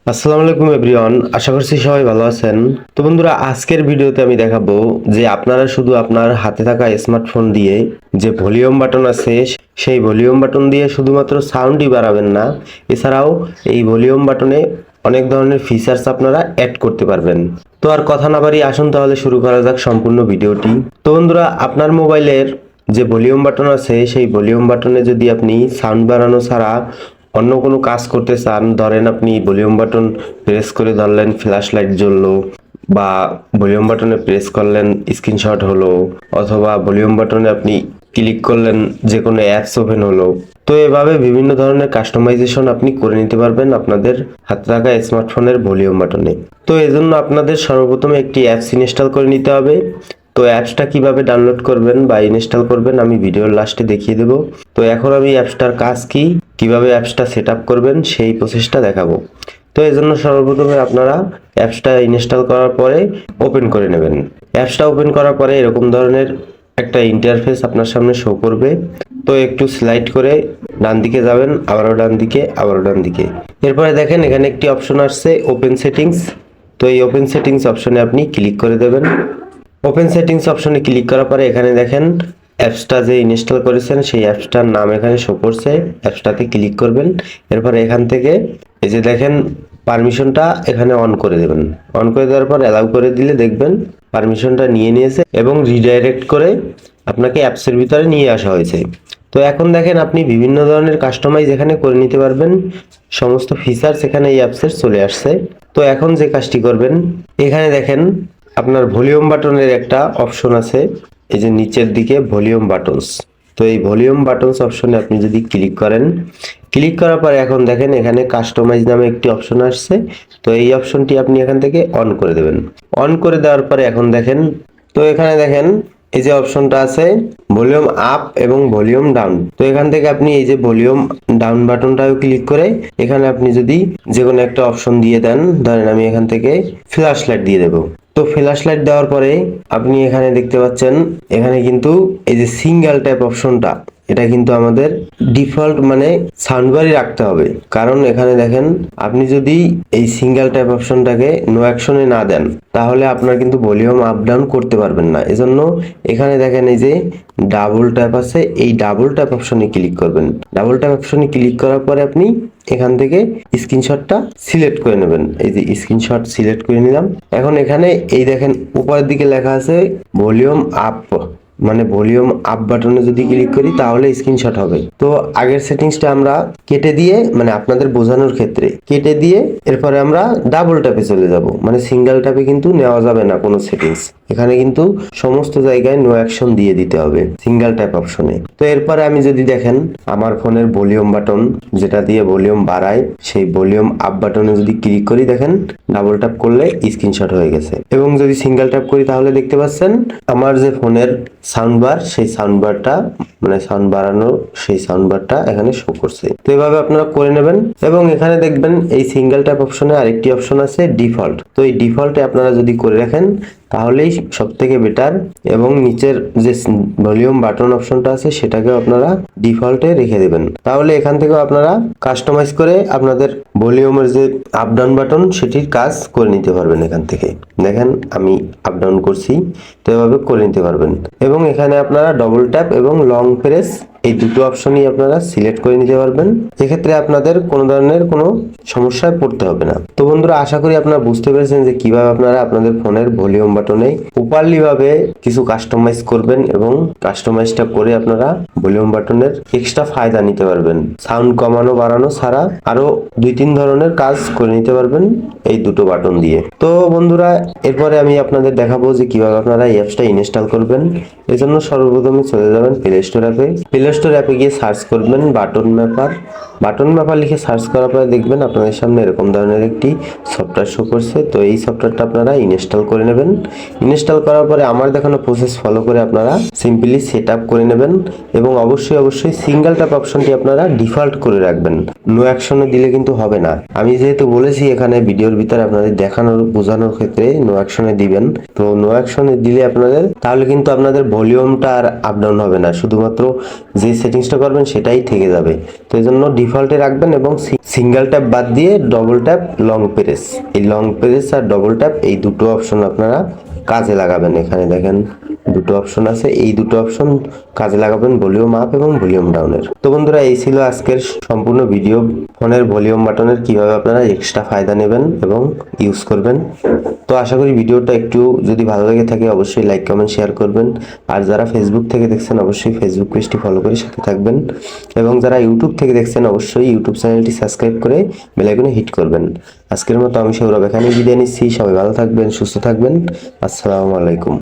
আসসালামু আলাইকুম এভরিওয়ান, আশা করছি সবাই ভালো আছেন। তো বন্ধুরা, আজকের ভিডিওতে আমি দেখাবো যে আপনারা শুধু আপনার হাতে থাকা স্মার্টফোন দিয়ে যে ভলিউম বাটন আছে সেই ভলিউম বাটন দিয়ে শুধুমাত্র সাউন্ডই বাড়াবেন না, এছাড়াও এই ভলিউম বাটনে অনেক ধরনের ফিচার্স আপনারা অ্যাড করতে পারবেন। তো আর কথা না বাড়িয়ে আসুন তাহলে শুরু করা যাক সম্পূর্ণ ভিডিওটি। তো বন্ধুরা, আপনার মোবাইলের যে ভলিউম বাটন আছে সেই ভলিউম বাটনে যদি আপনি সাউন্ড বাড়ানো ছাড়া অন্য কোনো কাজ করতে চান, ধরেন আপনি ভলিউম বাটন প্রেস করে ধরলেন, ফ্ল্যাশ লাইট জ্বললো, বা ভলিউম বাটনে প্রেস করলেন স্ক্রিনশট হলো, অথবা ভলিউম বাটনে আপনি ক্লিক করলেন যে কোনো অ্যাপস ওপেন হলো। তো এভাবে বিভিন্ন ধরনের কাস্টমাইজেশন আপনি করে নিতে পারবেন আপনাদের হাতে থাকা স্মার্টফোনের ভলিউম বাটনে। তো এজন্য আপনাদের সর্বপ্রথমে একটি অ্যাপস ইনস্টল করে নিতে হবে। তো অ্যাপসটা কিভাবে ডাউনলোড করবেন বা ইনস্টল করবেন আমি ভিডিওর লাস্টে দেখিয়ে দেব। তো এখন আমি অ্যাপসটার কাজ কি, কিভাবে অ্যাপসটা সেট আপ করবেন সেই প্রসেসটা দেখাবো। তো এই জন্য সর্বপ্রথমে আপনারা অ্যাপসটা ইনস্টল করার পরে ওপেন করে নেবেন। অ্যাপসটা ওপেন করার পরে এরকম ধরনের একটা ইন্টারফেস আপনার সামনে শো করবে। তো একটু স্লাইড করে ডান দিকে যাবেন, আবারও ডান দিকে, আবারও ডান দিকে। এরপরে দেখেন এখানে একটি অপশন আসছে ওপেন সেটিংস। তো এই ওপেন সেটিংস অপশনে আপনি ক্লিক করে দেবেন। ওপেন সেটিংস অপশনে ক্লিক করার পরে এখানে দেখেন অ্যাপসটা যে ইনস্টল করেছেন সেই অ্যাপসটার নাম এখানে শো করছে, অ্যাপসটাতে ক্লিক করবেন। এরপর এখান থেকে এই যে দেখেন পারমিশনটা এখানে অন করে দেবেন। অন করে দেওয়ার পর অ্যালাউ করে দিলে দেখবেন পারমিশনটা নিয়ে নিয়েছে এবং রিডাইরেক্ট করে আপনাকে অ্যাপসের ভিতরে নিয়ে আসা হয়েছে। তো এখন দেখেন আপনি বিভিন্ন ধরনের কাস্টমাইজ এখানে করে নিতে পারবেন, সমস্ত ফিচার্স এখানে এই অ্যাপসের চলে আসছে। তো এখন যে কাজটি করবেন, এখানে দেখেন আপনার ভলিউম বাটনের একটা অপশন আছে, এই যে নিচের দিকে ভলিউম বাটনস। তো এই ভলিউম বাটনস অপশনে আপনি যদি ক্লিক করেন, ক্লিক করার পরে এখন দেখেন এখানে কাস্টমাইজ নামে একটি অপশন আসছে। তো এই অপশনটি আপনি এখান থেকে অন করে দেবেন। অন করে দেওয়ার পরে এখন দেখেন, তো এখানে দেখেন এই যে অপশনটা আছে ভলিউম আপ এবং ভলিউম ডাউন। তো এখান থেকে আপনি এই যে ভলিউম ডাউন বাটনটাও ক্লিক করে এখানে আপনি যদি যে কোনো একটা অপশন দিয়ে দেন, ধরেন আমি এখান থেকে ফ্ল্যাশ লাইট দিয়ে দেবো। তো ফ্ল্যাশ লাইট দেওয়ার পরে আপনি এখানে দেখতে পাচ্ছেন এখানে কিন্তু এই যে সিঙ্গেল ট্যাপ অপশনটা, এটা কিন্তু আমাদের ডিফল্ট মানে সাউন্ডবারই রাখতে হবে। কারণ এখানে দেখেন আপনি যদি এই সিঙ্গেল ট্যাপ অপশনটাকে নো অ্যাকশনে না দেন তাহলে আপনার কিন্তু ভলিউম আপ ডাউন করতে পারবেন না। এজন্য এখানে দেখেন এই যে ডাবল ট্যাপ আছে, এই ডাবল ট্যাপ অপশনে ক্লিক করবেন। ডাবল ট্যাপ অপশনে ক্লিক করার পরে আপনি এখান থেকে স্ক্রিনশটটা সিলেক্ট করে নেবেন। এই যে স্ক্রিনশট সিলেক্ট করে নিলাম। এখন এখানে এই দেখেন উপরের দিকে লেখা আছে ভলিউম আপ, মানে ভলিউম আপ বাটনে যদি ক্লিক করি তাহলে স্ক্রিনশট হবে। তো আগের সেটিংসটা আমরা কেটে দিয়ে, মানে আপনাদের বোঝানোর ক্ষেত্রে কেটে দিয়ে এরপরে আমরা ডাবল ট্যাপে চলে যাব। মানে সিঙ্গেল ট্যাপে কিন্তু নেওয়া যাবে না কোনো সেটিংস, এখানে কিন্তু সমস্ত জায়গায় নো অ্যাকশন দিয়ে দিতে হবে সিঙ্গেল ট্যাপ অপশনে। তো এরপরে আমি যদি দেখেন আমার ফোনের ভলিউম বাটন যেটা দিয়ে ভলিউম বাড়ায় সেই ভলিউম আপ বাটনে যদি ক্লিক করি, দেখেন ডাবল ট্যাপ করলে স্ক্রিনশট হয়ে গেছে। এবং যদি সিঙ্গেল ট্যাপ করি তাহলে দেখতে পাচ্ছেন আমার যে ফোনের সাউন্ড বার সেই সাউন্ড বারটা, মানে সাউন্ড বাড়ানো সেই সাউন্ড বারটা এখানে শো করছে। তো এভাবে আপনারা করে নেবেন। এবং এখানে দেখবেন এই সিঙ্গেল ট্যাপ অপশনে আরেকটি অপশন আছে ডিফল্ট। তো এই ডিফল্টে আপনারা যদি করে রাখেন তাহলেই সব থেকে বেটার। এবং নিচের যে ভলিউম বাটন অপশনটা আছে সেটাকেও আপনারা ডিফল্টে রেখে দেবেন। তাহলে এখান থেকেও আপনারা কাস্টমাইজ করে আপনাদের ভলিউমের যে আপ ডাউন বাটন সেটির কাজ করে নিতে পারবেন এখান থেকে। দেখেন আমি আপ ডাউন করছি, তো এভাবে করে নিতে পারবেন। এবং এখানে আপনারা ডবল ট্যাপ এবং লং প্রেস এই দুটো অপশনই আপনারা সিলেক্ট করে নিতে পারবেন। এক্ষেত্রে আপনাদের কোনো ধরনের কোনো সমস্যায় পড়তে হবে না। তো বন্ধুরা, আশা করি আপনারা বুঝতে পেরেছেন যে কিভাবে আপনারা আপনাদের ফোনের ভলিউম বাটনে প্রপারলি ভাবে কিছু কাস্টমাইজ করবেন এবং কাস্টমাইজটা করে আপনারা ভলিউম বাটনের এক্সট্রা ফায়দা নিতে পারবেন। সাউন্ড কমানো বাড়ানো ছাড়া আরো 2-3 ধরনের কাজ করে নিতে পারবেন এই দুটো বাটন দিয়ে। তো বন্ধুরা, এরপরে আমি আপনাদের দেখাবো যে কিভাবে আপনারা এই অ্যাপসটা ইনস্টল করবেন। এজন্য সর্বপ্রথমে চলে যাবেন প্লে স্টোর অ্যাপে। প্লে স্টোর অ্যাপে গিয়ে সার্চ করবেন বাটন ম্যাপার। বাটন ম্যাপার লিখে সার্চ করার পরে দেখবেন আপনাদের সামনে এরকম ধরনের একটি সফটওয়্যার শো করছে। তো এই সফটওয়্যারটা আপনারা ইনস্টল করে নেবেন। ইনস্টল করার পরে আমার দেখানো প্রসেস ফলো করে আপনারা সিম্পলি সেট আপ করে নেবেন। এবং অবশ্যই সিঙ্গেল ট্যাপ অপশনটি আপনারা ডিফল্ট করে রাখবেন, নো অ্যাকশনে দিলে কিন্তু হবে না। আমি যেহেতু বলেছি এখানে ভিডিওর ভিতরে আপনাদের দেখানোর বোঝানোর ক্ষেত্রে নো অ্যাকশনে দিবেন, তো নো অ্যাকশনে দিলে আপনাদের তাহলে কিন্তু আপনাদের ভলিউমটা আর আপ ডাউন হবে না, শুধুমাত্র যে সেটিংসটা করবেন সেটাই থেকে যাবে। তো এই জন্য ডিফল্টে রাখবেন এবং সিঙ্গেল ট্যাপ বাদ দিয়ে ডবল ট্যাপ লং প্রেস, এই লং প্রেস আর ডবল ট্যাপ এই দুটো অপশন আপনারা কাজে লাগাবেন। এখানে দেখেন দুটো অপশন আছে, এই দুটো অপশন কাজে লাগাবেন ভলিউম আপ এবং ভলিউম ডাউনের। তো বন্ধুরা এই ছিল আজকের সম্পূর্ণ ভিডিও, ফোনের ভলিউম বাটনের কিভাবে আপনারা এক্সট্রা ফায়দা নেবেন এবং ইউজ করবেন। তো আশা করি ভিডিওটা একটু যদি ভালো লেগে থাকে অবশ্যই লাইক কমেন্ট শেয়ার করবেন। আর যারা ফেসবুক থেকে দেখছেন অবশ্যই ফেসবুক পেজটি ফলো করে সাথে থাকবেন, এবং যারা ইউটিউব থেকে দেখছেন অবশ্যই ইউটিউব চ্যানেলটি সাবস্ক্রাইব করে বেল আইকনে হিট করবেন। আজকের মতো আমি সৌরভ এখানে বিদায় নিচ্ছি। সবাই ভালো থাকবেন, সুস্থ থাকবেন। আসসালামু আলাইকুম।